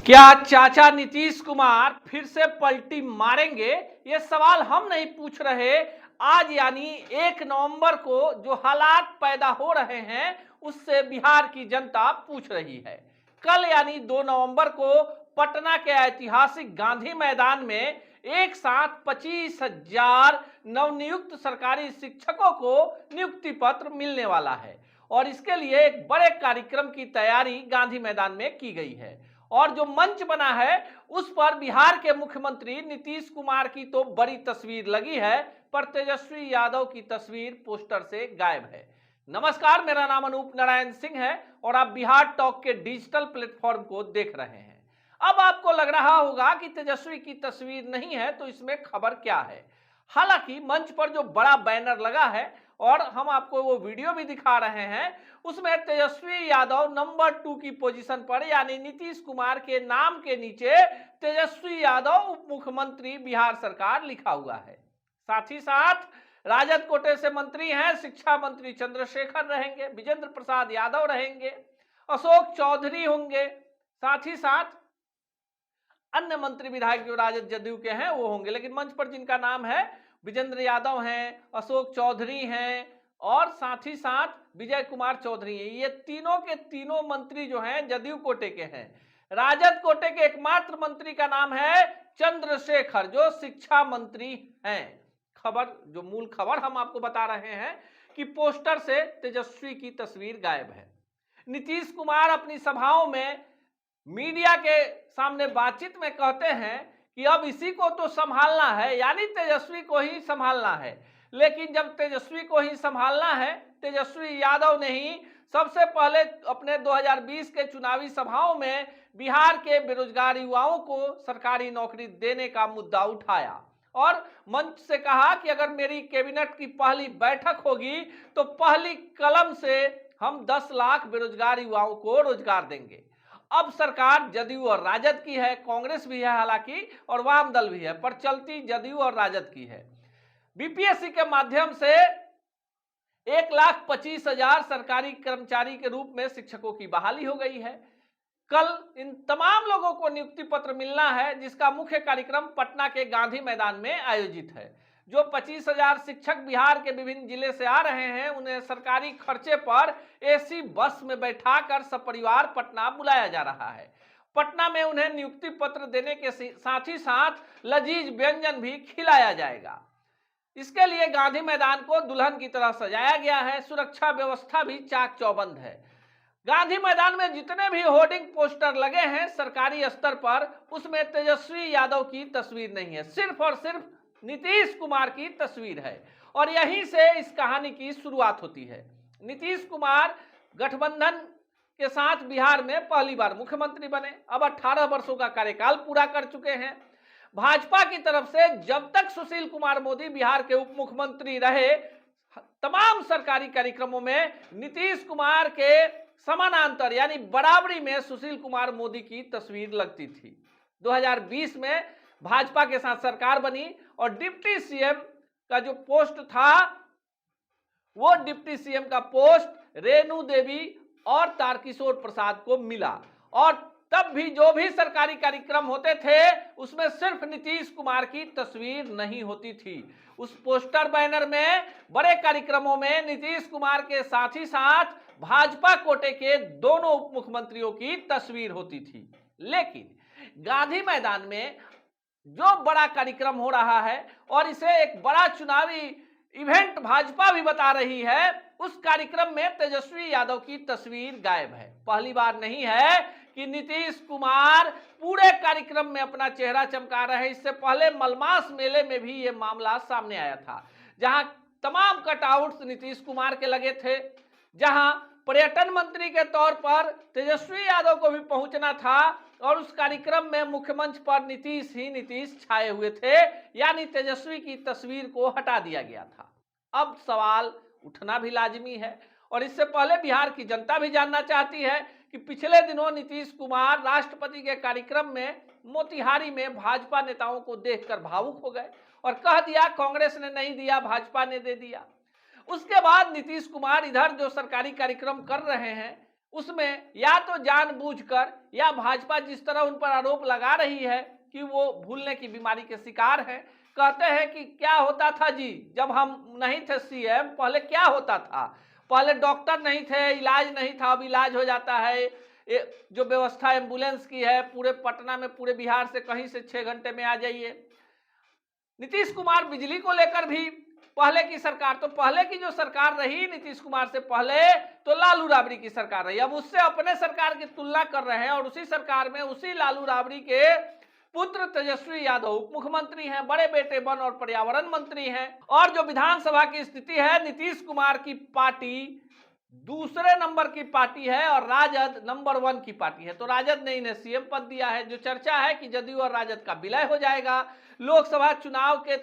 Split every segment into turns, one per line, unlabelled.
क्या चाचा नीतीश कुमार फिर से पलटी मारेंगे? ये सवाल हम नहीं पूछ रहे। आज यानी 1 नवंबर को जो हालात पैदा हो रहे हैं उससे बिहार की जनता पूछ रही है। कल यानी 2 नवंबर को पटना के ऐतिहासिक गांधी मैदान में एक साथ 25,000 नवनियुक्त सरकारी शिक्षकों को नियुक्ति पत्र मिलने वाला है और इसके लिए एक बड़े कार्यक्रम की तैयारी गांधी मैदान में की गई है। और जो मंच बना है उस पर बिहार के मुख्यमंत्री नीतीश कुमार की तो बड़ी तस्वीर लगी है, पर तेजस्वी यादव की तस्वीर पोस्टर से गायब है। नमस्कार, मेरा नाम अनूप नारायण सिंह है और आप बिहार टॉक के डिजिटल प्लेटफॉर्म को देख रहे हैं। अब आपको लग रहा होगा कि तेजस्वी की तस्वीर नहीं है तो इसमें खबर क्या है। हालांकि मंच पर जो बड़ा बैनर लगा है और हम आपको वो वीडियो भी दिखा रहे हैं, उसमें तेजस्वी यादव नंबर 2 की पोजीशन पर यानी नीतीश कुमार के नाम के नीचे तेजस्वी यादव उप मुख्यमंत्री बिहार सरकार लिखा हुआ है। साथ ही साथ राजद कोटे से मंत्री हैं, शिक्षा मंत्री चंद्रशेखर रहेंगे, विजेंद्र प्रसाद यादव रहेंगे, अशोक चौधरी होंगे, साथ ही साथ अन्य मंत्री विधायक जो राजद जदयू के हैं वो होंगे। लेकिन मंच पर जिनका नाम है विजेंद्र यादव हैं, अशोक चौधरी हैं और साथ ही साथ विजय कुमार चौधरी हैं। ये तीनों के तीनों मंत्री जो हैं जदयू कोटे के हैं। राजद कोटे के एकमात्र मंत्री का नाम है चंद्रशेखर जो शिक्षा मंत्री हैं। खबर जो मूल खबर हम आपको बता रहे हैं कि पोस्टर से तेजस्वी की तस्वीर गायब है। नीतीश कुमार अपनी सभाओं में मीडिया के सामने बातचीत में कहते हैं कि अब इसी को तो संभालना है, यानी तेजस्वी को ही संभालना है। लेकिन जब तेजस्वी को ही संभालना है, तेजस्वी यादव ने ही सबसे पहले अपने 2020 के चुनावी सभाओं में बिहार के बेरोजगार युवाओं को सरकारी नौकरी देने का मुद्दा उठाया और मंच से कहा कि अगर मेरी कैबिनेट की पहली बैठक होगी तो पहली कलम से हम 10 लाख बेरोजगार युवाओं को रोजगार देंगे। अब सरकार जदयू और राजद की है, कांग्रेस भी है हालांकि और वाम दल भी है, पर चलती जदयू और राजद की है। बीपीएससी के माध्यम से 1,25,000 सरकारी कर्मचारी के रूप में शिक्षकों की बहाली हो गई है। कल इन तमाम लोगों को नियुक्ति पत्र मिलना है जिसका मुख्य कार्यक्रम पटना के गांधी मैदान में आयोजित है। जो 25,000 शिक्षक बिहार के विभिन्न जिले से आ रहे हैं उन्हें सरकारी खर्चे पर एसी बस में बैठाकर सपरिवार पटना बुलाया जा रहा है। पटना में उन्हें नियुक्ति पत्र देने के साथ ही साथ लजीज व्यंजन भी खिलाया जाएगा। इसके लिए गांधी मैदान को दुल्हन की तरह सजाया गया है। सुरक्षा व्यवस्था भी चाक चौबंद है। गांधी मैदान में जितने भी होर्डिंग पोस्टर लगे हैं सरकारी स्तर पर, उसमें तेजस्वी यादव की तस्वीर नहीं है, सिर्फ और सिर्फ नीतीश कुमार की तस्वीर है। और यहीं से इस कहानी की शुरुआत होती है। नीतीश कुमार गठबंधन के साथ बिहार में पहली बार मुख्यमंत्री बने, अब 18 वर्षों का कार्यकाल पूरा कर चुके हैं। भाजपा की तरफ से जब तक सुशील कुमार मोदी बिहार के उप मुख्यमंत्री रहे, तमाम सरकारी कार्यक्रमों में नीतीश कुमार के समानांतर यानी बराबरी में सुशील कुमार मोदी की तस्वीर लगती थी। 2020 में भाजपा के साथ सरकार बनी और डिप्टी सीएम का जो पोस्ट था वो डिप्टी सीएम का पोस्ट रेणु देवी और तारकिशोर प्रसाद को मिला। और तब भी जो भी सरकारी कार्यक्रम होते थे उसमें सिर्फ नीतीश कुमार की तस्वीर नहीं होती थी। उस पोस्टर बैनर में बड़े कार्यक्रमों में नीतीश कुमार के साथ ही साथ भाजपा कोटे के दोनों उप मुख्यमंत्रियों की तस्वीर होती थी। लेकिन गांधी मैदान में जो बड़ा कार्यक्रम हो रहा है और इसे एक बड़ा चुनावी इवेंट भाजपा भी बता रही है, उस कार्यक्रम में तेजस्वी यादव की तस्वीर गायब है। पहली बार नहीं है कि नीतीश कुमार पूरे कार्यक्रम में अपना चेहरा चमका रहे हैं। इससे पहले मलमास मेले में भी यह मामला सामने आया था, जहां तमाम कटआउट्स नीतीश कुमार के लगे थे, जहां पर्यटन मंत्री के तौर पर तेजस्वी यादव को भी पहुंचना था और उस कार्यक्रम में मुख्य मंच पर नीतीश ही नीतीश छाए हुए थे, यानी तेजस्वी की तस्वीर को हटा दिया गया था। अब सवाल उठना भी लाजिमी है और इससे पहले बिहार की जनता भी जानना चाहती है कि पिछले दिनों नीतीश कुमार राष्ट्रपति के कार्यक्रम में मोतिहारी में भाजपा नेताओं को देखकर भावुक हो गए और कह दिया कांग्रेस ने नहीं दिया, भाजपा ने दे दिया। उसके बाद नीतीश कुमार इधर जो सरकारी कार्यक्रम कर रहे हैं उसमें या तो जानबूझकर या भाजपा जिस तरह उन पर आरोप लगा रही है कि वो भूलने की बीमारी के शिकार हैं, कहते हैं कि क्या होता था जी जब हम नहीं थे सीएम, पहले क्या होता था, पहले डॉक्टर नहीं थे, इलाज नहीं था, अब इलाज हो जाता है। जो व्यवस्था एम्बुलेंस की है पूरे पटना में, पूरे बिहार से कहीं से 6 घंटे में आ जाइए। नीतीश कुमार बिजली को लेकर भी पहले की सरकार, तो पहले की जो सरकार रही नीतीश कुमार से पहले तो लालू राबड़ी की सरकार रही, अब उससे अपने सरकार की तुलना कर रहे हैं और उसी सरकार में उसी लालू राबड़ी के पुत्र तेजस्वी यादव उप मुख्यमंत्री हैं, बड़े बेटे वन और पर्यावरण मंत्री हैं। और जो विधानसभा की स्थिति है, नीतीश कुमार की पार्टी दूसरे नंबर की पार्टी है और राजद नंबर 1 की पार्टी है। तो राजद ने इन्हें सीएम पद दिया है। जो चर्चा है कि जदयू और राजद का विलय हो जाएगा, लोकसभा चुनाव के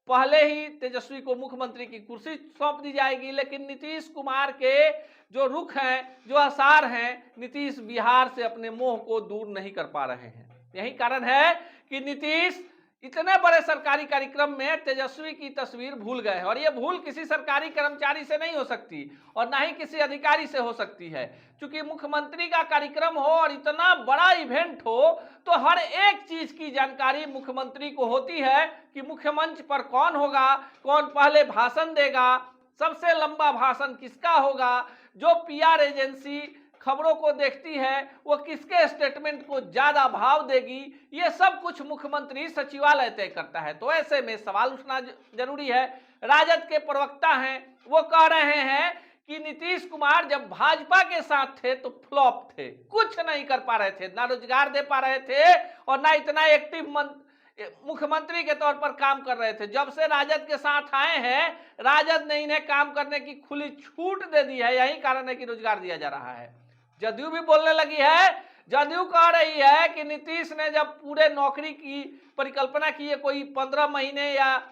पहले ही तेजस्वी को मुख्यमंत्री की कुर्सी सौंप दी जाएगी। लेकिन नीतीश कुमार के जो रुख हैं, जो आसार हैं, नीतीश बिहार से अपने मोह को दूर नहीं कर पा रहे हैं। यही कारण है कि नीतीश इतने बड़े सरकारी कार्यक्रम में तेजस्वी की तस्वीर भूल गए और ये भूल किसी सरकारी कर्मचारी से नहीं हो सकती और ना ही किसी अधिकारी से हो सकती है। क्योंकि मुख्यमंत्री का कार्यक्रम हो और इतना बड़ा इवेंट हो तो हर एक चीज की जानकारी मुख्यमंत्री को होती है कि मुख्य मंच पर कौन होगा, कौन पहले भाषण देगा, सबसे लंबा भाषण किसका होगा, जो पीआर एजेंसी खबरों को देखती है वो किसके स्टेटमेंट को ज्यादा भाव देगी, ये सब कुछ मुख्यमंत्री सचिवालय तय करता है। तो ऐसे में सवाल उठना जरूरी है। राजद के प्रवक्ता हैं, वो कह रहे हैं कि नीतीश कुमार जब भाजपा के साथ थे तो फ्लॉप थे, कुछ नहीं कर पा रहे थे, ना रोजगार दे पा रहे थे और ना इतना एक्टिव मुख्यमंत्री के तौर पर काम कर रहे थे। जब से राजद के साथ आए हैं, राजद ने इन्हें काम करने की खुली छूट दे दी है, यही कारण है कि रोजगार दिया जा रहा है। जदयू भी बोलने लगी है, जदयू कह रही है कि नीतीश ने जब पूरे नौकरी की परिकल्पना की है, कोई 15 महीने या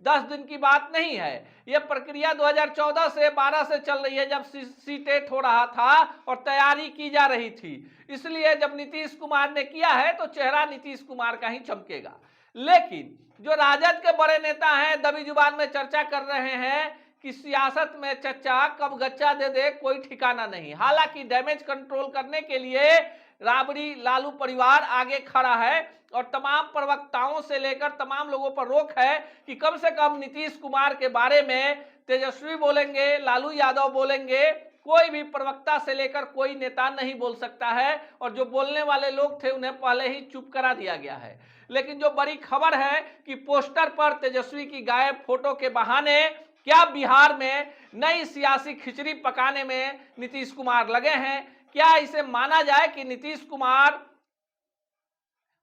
10 दिन की बात नहीं है, यह प्रक्रिया 2014 से 12 से चल रही है, जब सीटेट हो रहा था और तैयारी की जा रही थी। इसलिए जब नीतीश कुमार ने किया है तो चेहरा नीतीश कुमार का ही चमकेगा। लेकिन जो राजद के बड़े नेता हैं, दबी जुबान में चर्चा कर रहे हैं कि सियासत में चच्चा कब गच्चा दे दे कोई ठिकाना नहीं। हालांकि डैमेज कंट्रोल करने के लिए राबड़ी लालू परिवार आगे खड़ा है और तमाम प्रवक्ताओं से लेकर तमाम लोगों पर रोक है कि कम से कम नीतीश कुमार के बारे में तेजस्वी बोलेंगे, लालू यादव बोलेंगे, कोई भी प्रवक्ता से लेकर कोई नेता नहीं बोल सकता है। और जो बोलने वाले लोग थे उन्हें पहले ही चुप करा दिया गया है। लेकिन जो बड़ी खबर है कि पोस्टर पर तेजस्वी की गायब फोटो के बहाने क्या बिहार में नई सियासी खिचड़ी पकाने में नीतीश कुमार लगे हैं? क्या इसे माना जाए कि नीतीश कुमार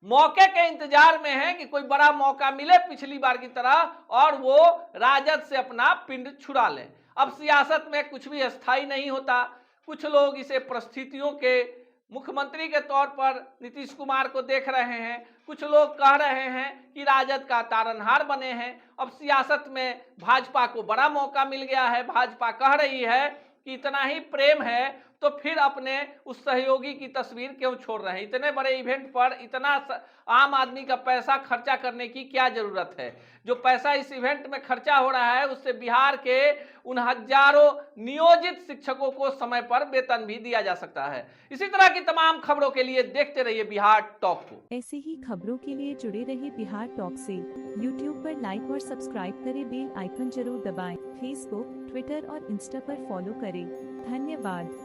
मौके के इंतजार में हैं कि कोई बड़ा मौका मिले पिछली बार की तरह और वो राजद से अपना पिंड छुड़ा लें? अब सियासत में कुछ भी अस्थायी नहीं होता। कुछ लोग इसे परिस्थितियों के मुख्यमंत्री के तौर पर नीतीश कुमार को देख रहे हैं, कुछ लोग कह रहे हैं कि राजद का तारनहार बने हैं। अब सियासत में भाजपा को बड़ा मौका मिल गया है। भाजपा कह रही है कि इतना ही प्रेम है तो फिर अपने उस सहयोगी की तस्वीर क्यों छोड़ रहे हैं? इतने बड़े इवेंट पर इतना आम आदमी का पैसा खर्चा करने की क्या जरूरत है? जो पैसा इस इवेंट में खर्चा हो रहा है उससे बिहार के उन हजारों नियोजित शिक्षकों को समय पर वेतन भी दिया जा सकता है। इसी तरह की तमाम खबरों के लिए देखते रहिए बिहार टॉक को।
ऐसे ही खबरों के लिए जुड़े रहिए बिहार टॉक से। यूट्यूब पर लाइक और सब्सक्राइब करें, बेल आइकन जरूर दबाएं। फेसबुक, ट्विटर और इंस्टा पर फॉलो करें। धन्यवाद।